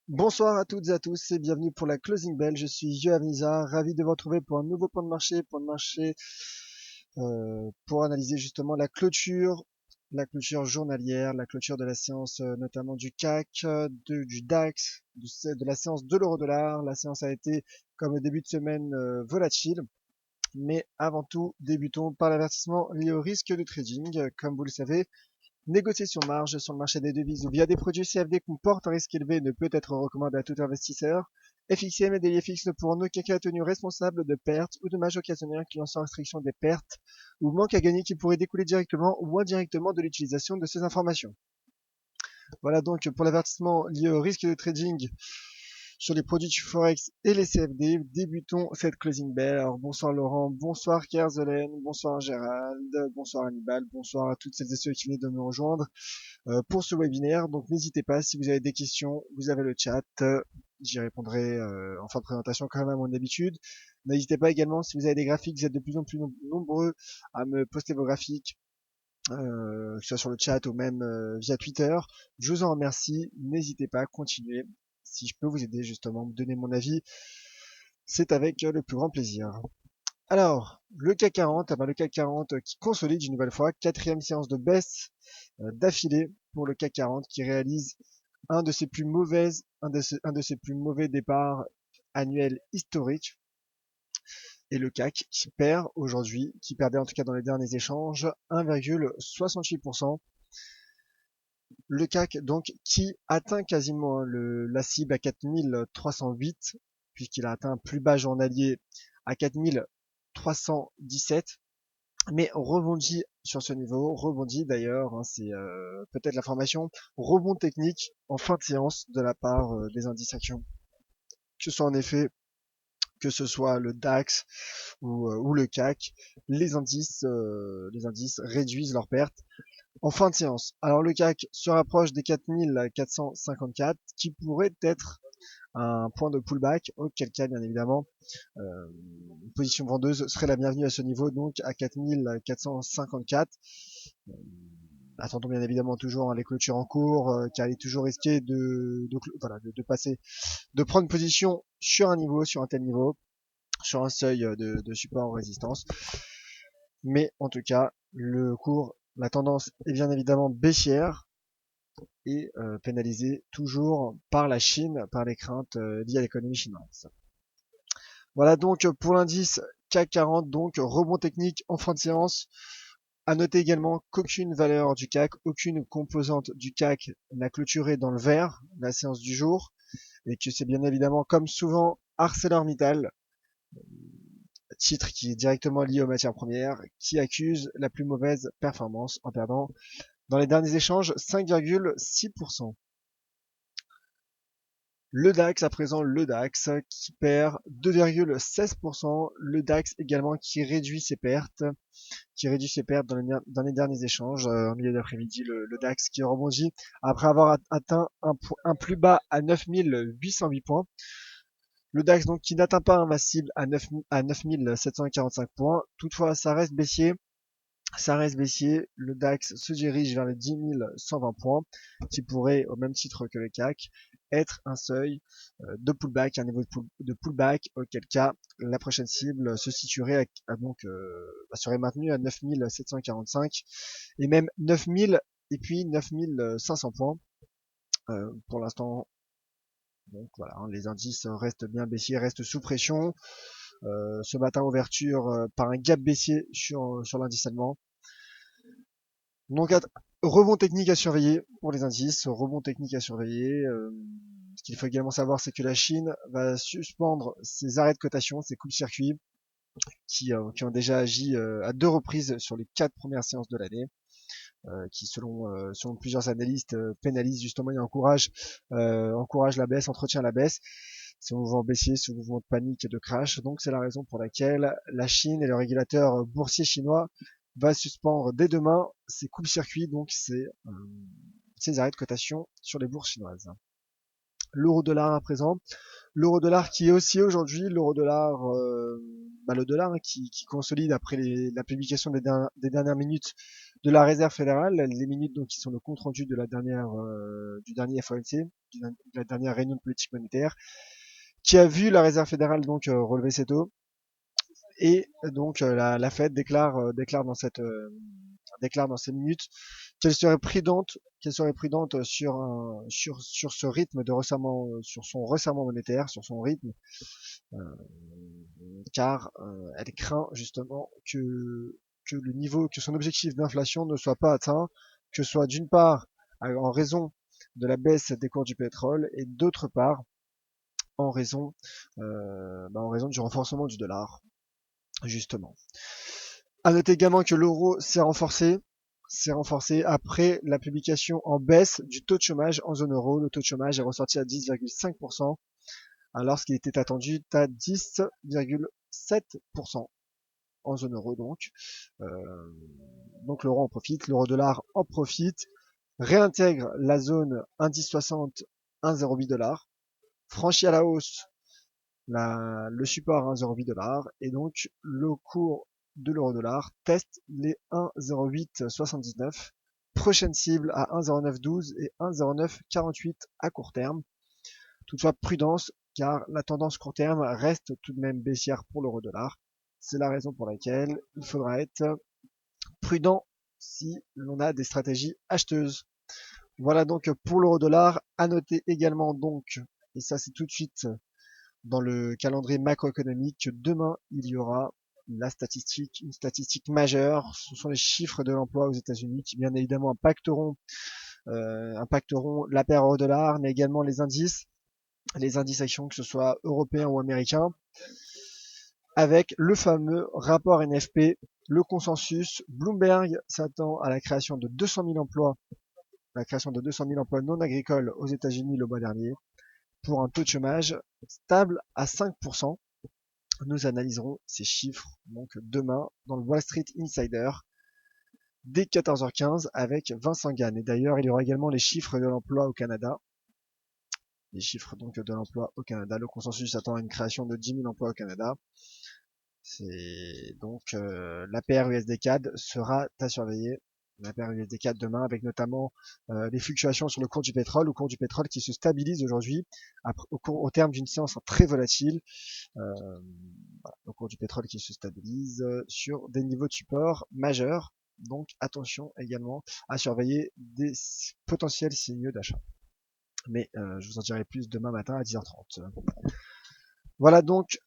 Bonsoir à toutes et à tous et bienvenue pour la Closing Bell. Je suis Yoav Nizar, ravi de vous retrouver pour un nouveau point de marché pour analyser justement la clôture journalière, la clôture de la séance notamment du CAC, du DAX, de la séance de l'euro-dollar. La séance a été comme le début de semaine volatile, mais avant tout débutons par l'avertissement lié au risque de trading. Comme vous le savez, négocier sur marge sur le marché des devises ou via des produits CFD comporte un risque élevé et ne peut être recommandé à tout investisseur. FXM et DIFX ne pourront en aucun cas être tenus responsables de pertes ou dommages occasionnels incluant sans restriction des pertes ou manque à gagner qui pourraient découler directement ou indirectement de l'utilisation de ces informations. Voilà donc pour l'avertissement lié au risque de trading sur les produits du Forex et les CFD. Débutons cette closing bell. Alors bonsoir Laurent, bonsoir Kerzelen, bonsoir Gérald, bonsoir Hannibal, bonsoir à toutes celles et ceux qui venaient de me rejoindre pour ce webinaire. Donc n'hésitez pas, si vous avez des questions, vous avez le chat. J'y répondrai en fin de présentation quand même à mon habitude. N'hésitez pas également, si vous avez des graphiques, vous êtes de plus en plus nombreux à me poster vos graphiques, que ce soit sur le chat ou même via Twitter. Je vous en remercie. N'hésitez pas à continuer. Si je peux vous aider justement, me donner mon avis, c'est avec le plus grand plaisir. Alors, le CAC 40, le CAC 40 qui consolide une nouvelle fois, quatrième séance de baisse d'affilée pour le CAC 40 qui réalise un de ses plus mauvais départs annuels historiques. Et le CAC qui perd aujourd'hui, qui perdait en tout cas dans les derniers échanges, 1,68%. Le CAC donc qui atteint quasiment la cible à 4308, puisqu'il a atteint un plus bas journalier à 4317, mais rebondit sur ce niveau, rebondit d'ailleurs, hein, c'est peut-être l'information, rebond technique en fin de séance de la part des indices actions. Que ce soit le DAX ou le CAC, les indices réduisent leurs pertes en fin de séance. Alors le CAC se rapproche des 4454, qui pourrait être un point de pullback, auquel cas bien évidemment une position vendeuse serait la bienvenue à ce niveau, donc à 4454. Attendons bien évidemment toujours les clôtures en cours, car il est toujours risqué de passer, de prendre position sur un niveau, sur un tel niveau, sur un seuil de support en résistance. Mais en tout cas, la tendance est bien évidemment baissière et pénalisée toujours par la Chine, par les craintes liées à l'économie chinoise. Voilà donc pour l'indice CAC 40, donc rebond technique en fin de séance. À noter également qu'aucune valeur du CAC, aucune composante du CAC n'a clôturé dans le vert la séance du jour, et que c'est bien évidemment comme souvent ArcelorMittal, titre qui est directement lié aux matières premières, qui accuse la plus mauvaise performance en perdant dans les derniers échanges 5,6%. Le DAX à présent, le DAX qui perd 2,16%, le DAX également qui réduit ses pertes dans les derniers échanges, en milieu d'après-midi, le DAX qui rebondit après avoir atteint un plus bas à 9808 points. Le DAX donc qui n'atteint pas ma cible à 9745 points. Toutefois, ça reste baissier. Le DAX se dirige vers les 10 120 points, qui pourrait, au même titre que le CAC, être un seuil de pullback, un niveau de pullback, auquel cas la prochaine cible se situerait serait maintenue à 9745 et même 9000 et puis 9500 points. Pour l'instant, donc voilà, hein, les indices restent bien baissiers, restent sous pression. Ce matin, ouverture par un gap baissier sur l'indice allemand. Donc, rebond technique à surveiller pour les indices, rebond technique à surveiller. Ce qu'il faut également savoir, c'est que la Chine va suspendre ses arrêts de cotation, ses coupes-circuits, qui ont déjà agi à 2 reprises sur les 4 premières séances de l'année, qui selon plusieurs analystes pénalisent justement et encourage la baisse, entretient la baisse. Ce mouvement baissier, ce mouvement de panique et de crash. Donc c'est la raison pour laquelle la Chine et le régulateur boursier chinois va suspendre dès demain ces coupes-circuits, donc ces arrêts de cotation sur les bourses chinoises. L'euro-dollar à présent. L'euro-dollar qui est aussi aujourd'hui, le dollar hein, qui consolide après la publication des dernières minutes de la Réserve fédérale, les minutes donc qui sont le compte rendu de du dernier FOMC, la dernière réunion de politique monétaire, qui a vu la Réserve fédérale donc relever ses taux. Et donc la Fed déclare dans ces minutes qu'elle serait prudente sur ce rythme de resserrement, sur son resserrement monétaire, sur son rythme, car elle craint justement que son objectif d'inflation ne soit pas atteint, que ce soit d'une part en raison de la baisse des cours du pétrole et d'autre part en raison du renforcement du dollar, justement. À noter également que l'euro s'est renforcé après la publication en baisse du taux de chômage en zone euro. Le taux de chômage est ressorti à 10,5%, alors qu'il était attendu à 10,7% en zone euro donc. Donc l'euro en profite, l'euro-dollar en profite, réintègre la zone indice 60 $, franchit à la hausse le support à 1,08 $, et donc le cours de l'euro-dollar teste les 1,0879. Prochaine cible à 1,0912 et 1,0948 à court terme. Toutefois, prudence, car la tendance court terme reste tout de même baissière pour l'euro-dollar. C'est la raison pour laquelle il faudra être prudent si l'on a des stratégies acheteuses. Voilà donc pour l'euro-dollar. À noter également donc, et ça c'est tout de suite dans le calendrier macroéconomique, demain il y aura une statistique majeure. Ce sont les chiffres de l'emploi aux États-Unis qui bien évidemment impacteront la paire euro-dollar, mais également les indices actions, que ce soit européens ou américains, avec le fameux rapport NFP, le consensus. Bloomberg s'attend à la création de 200 000 emplois non agricoles aux États-Unis le mois dernier, pour un taux de chômage stable à 5%. Nous analyserons ces chiffres donc demain dans le Wall Street Insider dès 14h15 avec Vincent Gann. Et d'ailleurs, il y aura également les chiffres de l'emploi au Canada. Les chiffres donc de l'emploi au Canada. Le consensus attend à une création de 10 000 emplois au Canada. C'est donc la paire USD-CAD sera à surveiller. La paire USD-CAD demain, avec notamment les fluctuations sur le cours du pétrole, qui se stabilise aujourd'hui au terme d'une séance très volatile. Le cours du pétrole qui se stabilise sur des niveaux de support majeurs. Donc attention également à surveiller des potentiels signaux d'achat. Mais je vous en dirai plus demain matin à 10h30. Voilà donc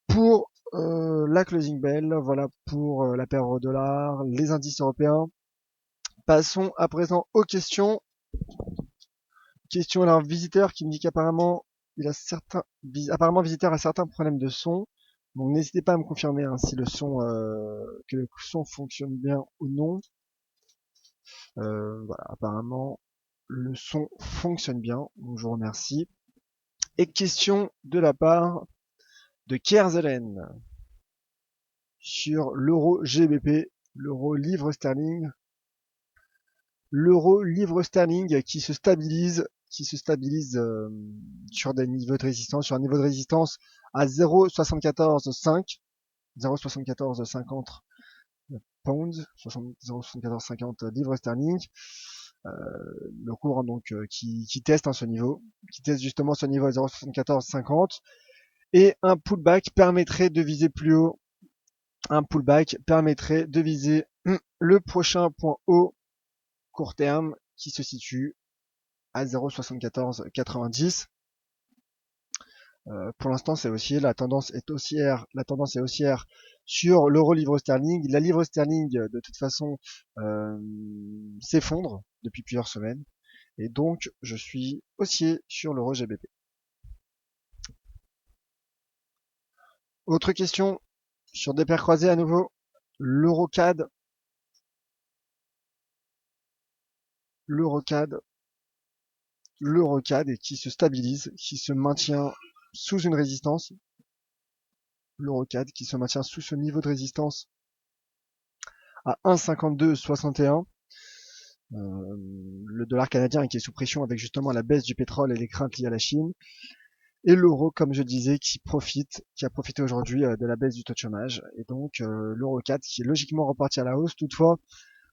pour la closing bell, voilà pour la paire euro-dollar, les indices européens. Passons à présent aux questions. Question, alors, visiteur qui me dit qu'apparemment visiteur a certains problèmes de son. Donc n'hésitez pas à me confirmer si que le son fonctionne bien ou non. Voilà, apparemment le son fonctionne bien. Donc je vous remercie. Et question de la part de Kerzelen sur l'euro GBP, l'euro livre sterling qui se stabilise sur des niveaux de résistance, sur un niveau de résistance à 0,7450 pounds, 0,7450 livres sterling. Le cours donc qui teste ce niveau, justement ce niveau à 0,7450, et un pullback permettrait de viser plus haut. Un pullback permettrait de viser le prochain point haut court terme qui se situe à 0,7490. Pour l'instant, c'est haussier. La tendance est haussière sur l'euro livre sterling. La livre sterling, de toute façon, s'effondre depuis plusieurs semaines. Et donc, je suis haussier sur l'euro GBP. Autre question sur des paires croisées à nouveau. L'euro CAD. Et qui se stabilise, qui se maintient sous une résistance. L'euro CAD qui se maintient sous ce niveau de résistance à 1,5261. Le dollar canadien qui est sous pression avec justement la baisse du pétrole et les craintes liées à la Chine. Et l'euro, comme je disais, qui a profité aujourd'hui de la baisse du taux de chômage. Et donc l'euro CAD qui est logiquement reparti à la hausse. Toutefois,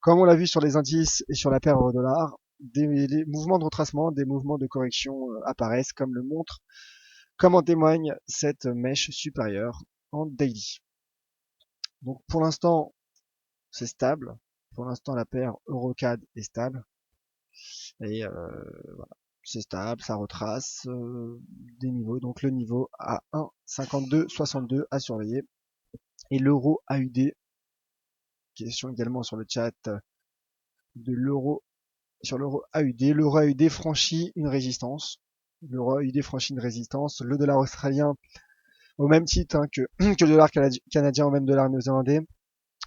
comme on l'a vu sur les indices et sur la paire euro-dollar, des mouvements de retracement, des mouvements de correction apparaissent comme en témoigne cette mèche supérieure en daily. Donc pour l'instant, c'est stable. Pour l'instant, la paire EuroCAD est stable. Et voilà, c'est stable, ça retrace des niveaux. Donc le niveau à 1,5262 à surveiller. Et l'euro AUD, question également sur le chat de l'euro, sur l'euro AUD. L'euro AUD franchit une résistance. L'euro AUD franchit une résistance. Le dollar australien, au même titre que le dollar canadien, au même dollar néo-zélandais,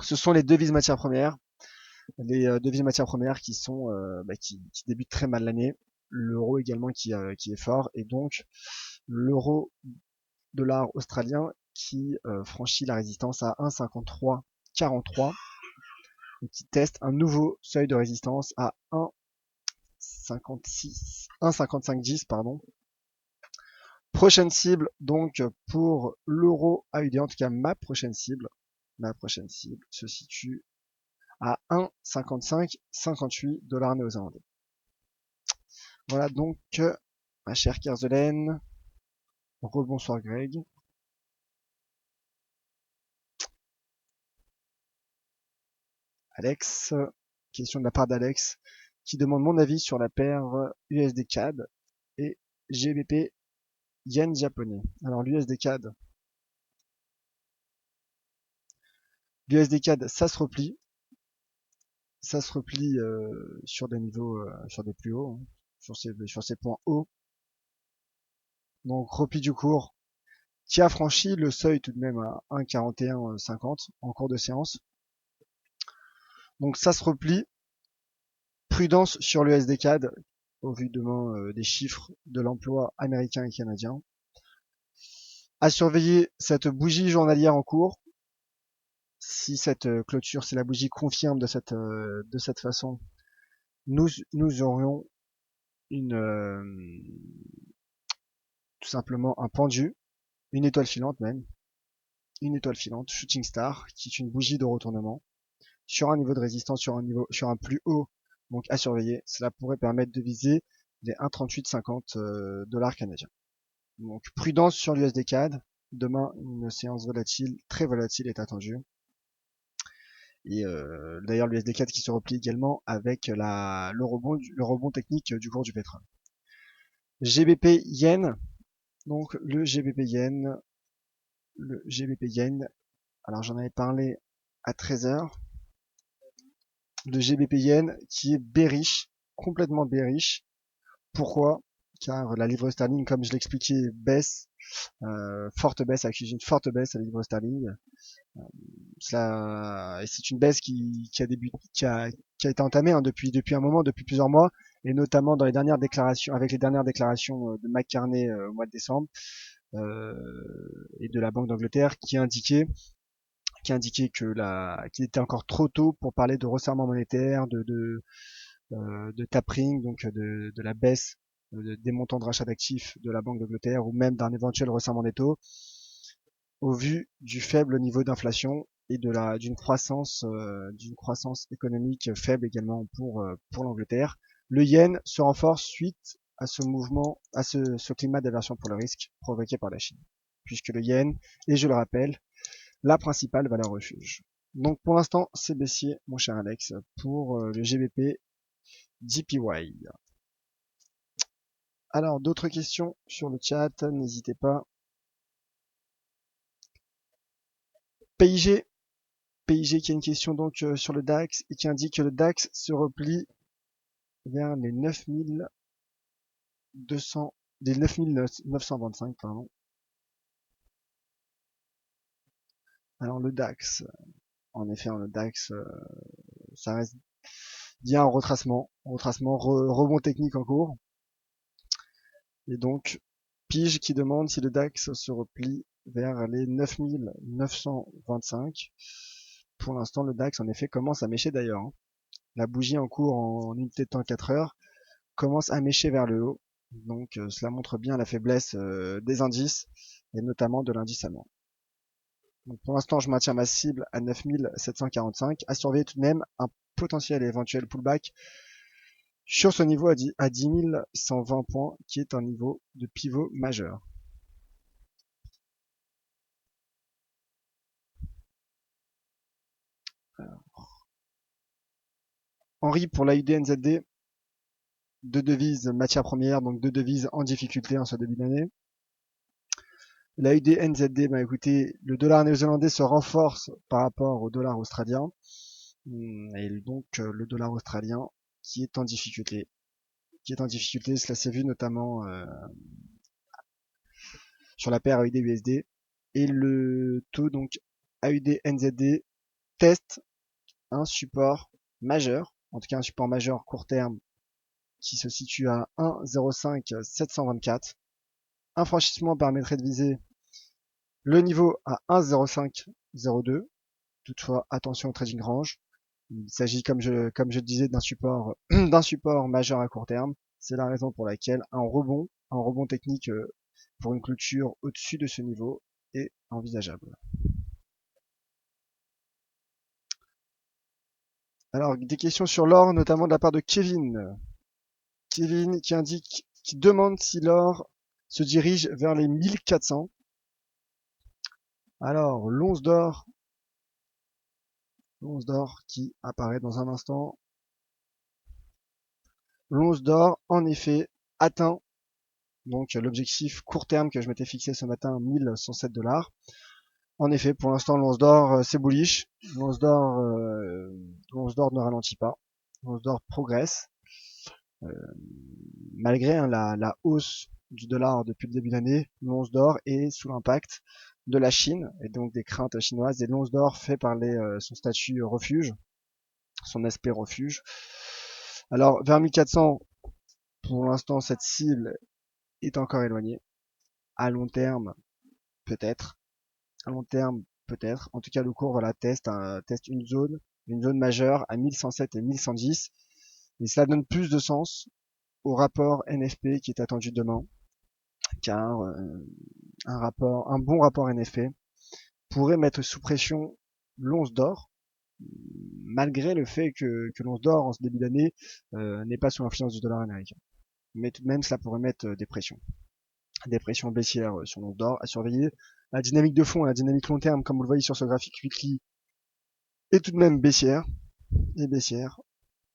ce sont les devises matières premières. Les devises matières premières qui sont qui débutent très mal l'année. L'euro également qui est fort. Et donc l'euro dollar australien qui franchit la résistance à 1,5343 et qui teste un nouveau seuil de résistance à 1,5510 pardon. Prochaine cible donc pour l'euro AUD, en tout cas ma prochaine cible se situe à 1,5558 dollars néo-zélandais. Voilà donc ma chère Kerzelen. Rebonsoir Greg. Alex, question de la part d'Alex qui demande mon avis sur la paire USD CAD et GBP Yen japonais. Alors l'USD CAD, ça se replie sur des niveaux, sur des plus hauts, hein, sur ces points hauts. Donc repli du cours qui a franchi le seuil tout de même à 1,4150 en cours de séance. Donc ça se replie. Prudence sur l'USD CAD au vu demain des chiffres de l'emploi américain et canadien. À surveiller cette bougie journalière en cours. Si cette clôture, si la bougie confirme de cette façon, nous aurions tout simplement un pendu, une étoile filante même, une étoile filante, shooting star, qui est une bougie de retournement sur un niveau de résistance, sur un plus haut, donc à surveiller. Cela pourrait permettre de viser les 1,3850 dollars canadiens. Donc prudence sur l'USD CAD. Demain, une séance volatile, très volatile est attendue. Et d'ailleurs l'USD CAD qui se replie également avec le rebond technique du cours du pétrole. GBP Yen, donc le GBP Yen, alors j'en avais parlé à 13h, le GBP Yen qui est bearish, complètement bearish. Pourquoi? Car la livre sterling, comme je l'expliquais, baisse, forte baisse, accuse une forte baisse à la livre sterling. C'est une baisse qui a été entamée hein, depuis un moment, depuis plusieurs mois, et notamment dans les dernières déclarations, avec les dernières déclarations de McCartney au mois de décembre et de la Banque d'Angleterre, qui indiquait qu'il était encore trop tôt pour parler de resserrement monétaire, de tapering, donc de la baisse des montants de rachat d'actifs de la Banque d'Angleterre, ou même d'un éventuel resserrement des taux, au vu du faible niveau d'inflation et d'une croissance économique faible également pour l'Angleterre. Le yen se renforce suite à ce mouvement, à ce climat d'aversion pour le risque provoqué par la Chine, puisque le yen est, je le rappelle, la principale valeur refuge. Donc pour l'instant, c'est baissier, mon cher Alex, pour le GBP JPY. Alors, d'autres questions sur le chat, n'hésitez pas. PIG qui a une question donc sur le DAX et qui indique que le DAX se replie vers les 9200, les 9925, pardon. Alors le DAX, en effet, le DAX, ça reste bien en retracement, rebond technique en cours. Et donc, Pige qui demande si le DAX se replie vers les 9925. Pour l'instant, le DAX, en effet, commence à mécher d'ailleurs. Hein. La bougie en cours en unité de temps 4 heures commence à mécher vers le haut. Donc, cela montre bien la faiblesse des indices, et notamment de l'indice allemand. Donc, pour l'instant, je maintiens ma cible à 9745, à surveiller tout de même un potentiel et éventuel pullback sur ce niveau à 10 120 points, qui est un niveau de pivot majeur. Henri pour l'AUD-NZD, deux devises matières premières, donc deux devises en difficulté en ce début d'année. L'AUD-NZD, bah écoutez, le dollar néo-zélandais se renforce par rapport au dollar australien. Et donc le dollar australien qui est en difficulté. Cela s'est vu notamment sur la paire AUD-USD. Et le taux donc AUD-NZD teste un support majeur, en tout cas un support majeur court terme qui se situe à 1,05 724. Un franchissement permettrait de viser le niveau à 1,0502. Toutefois, attention au trading range. Il s'agit, comme je disais, d'un support, d'un support majeur à court terme. C'est la raison pour laquelle un rebond technique pour une clôture au-dessus de ce niveau est envisageable. Alors, des questions sur l'or, notamment de la part de Kevin. Kevin qui demande si l'or se dirige vers les 1400. Alors, l'once d'or qui apparaît dans un instant. L'once d'or, en effet, atteint donc l'objectif court terme que je m'étais fixé ce matin, 1107 $. En effet, pour l'instant, l'once d'or, c'est bullish. L'once d'or ne ralentit pas. L'once d'or progresse. Malgré la hausse du dollar depuis le début d'année, l'once d'or est sous l'impact de la Chine et donc des craintes chinoises. Et l'once d'or fait parler son statut refuge, son aspect refuge. Alors, vers 1400, pour l'instant, cette cible est encore éloignée. À long terme, peut-être. À long terme, peut-être. En tout cas, le cours teste une zone majeure à 1107 et 1110. Et cela donne plus de sens au rapport NFP qui est attendu demain, car un bon rapport NFP pourrait mettre sous pression l'once d'or, malgré le fait que l'once d'or en ce début d'année n'est pas sous l'influence du dollar américain. Mais tout de même, cela pourrait mettre des pressions baissières sur l'once d'or à surveiller. La dynamique de fond et la dynamique long terme, comme vous le voyez sur ce graphique weekly, est tout de même baissière.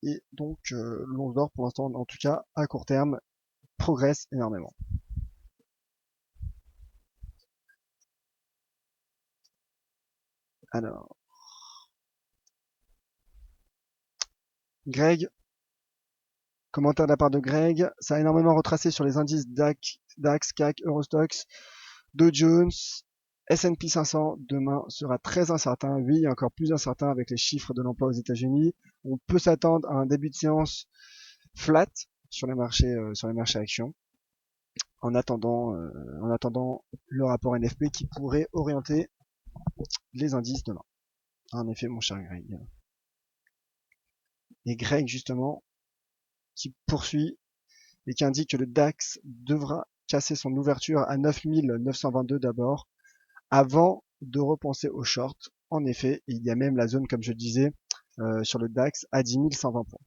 Et donc l'once d'or, pour l'instant, en tout cas à court terme, progresse énormément. Alors, Greg, commentaire de la part de Greg, ça a énormément retracé sur les indices DAX, CAC, Eurostoxx, Dow Jones, S&P 500. Demain sera très incertain, oui, encore plus incertain avec les chiffres de l'emploi aux États-Unis. On peut s'attendre à un début de séance flat sur les marchés actions, en attendant le rapport NFP qui pourrait orienter les indices demain. En effet, mon cher Greg. Et Greg, justement, qui poursuit et qui indique que le DAX devra casser son ouverture à 9922 d'abord, avant de repenser au short. En effet, il y a même la zone, comme je disais, sur le DAX à 10 120 points.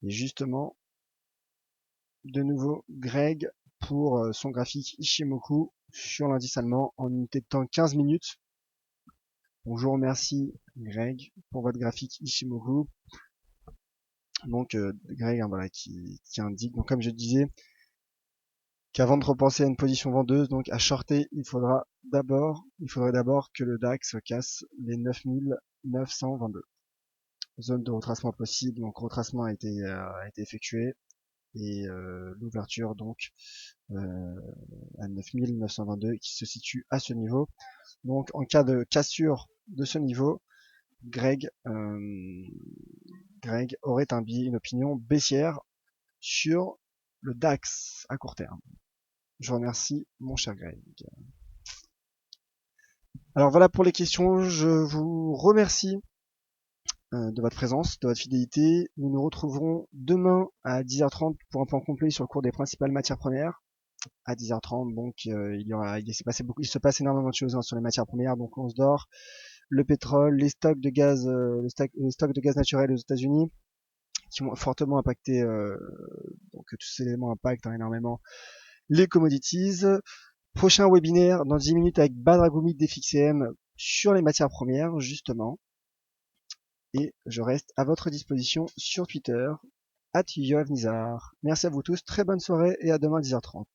Et justement, de nouveau, Greg pour son graphique Ishimoku sur l'indice allemand en unité de temps 15 minutes. Donc je vous remercie Greg pour votre graphique Ishimoku. Donc Greg, voilà, qui indique, donc comme je disais, qu'avant de repenser à une position vendeuse, donc à shorter, il faudrait d'abord que le DAX casse les 9922. Zone de retracement possible, donc retracement a été effectué et l'ouverture donc à 9922 qui se situe à ce niveau. Donc en cas de cassure de ce niveau, Greg aurait une opinion baissière sur le DAX à court terme. Je vous remercie, mon cher Greg. Alors voilà pour les questions. Je vous remercie de votre présence, de votre fidélité. Nous nous retrouverons demain à 10h30 pour un point complet sur le cours des principales matières premières. À 10h30, donc il se passe énormément de choses sur les matières premières, donc l'once d'or, le pétrole, les stocks de gaz, les stocks de gaz naturel aux États-Unis, qui ont fortement impacté, donc tous ces éléments impactent énormément les commodities. Prochain webinaire dans 10 minutes avec Badragoumi d'FXCM sur les matières premières, justement. Et je reste à votre disposition sur Twitter, @yoavnizar. Merci à vous tous, très bonne soirée et à demain 10h30.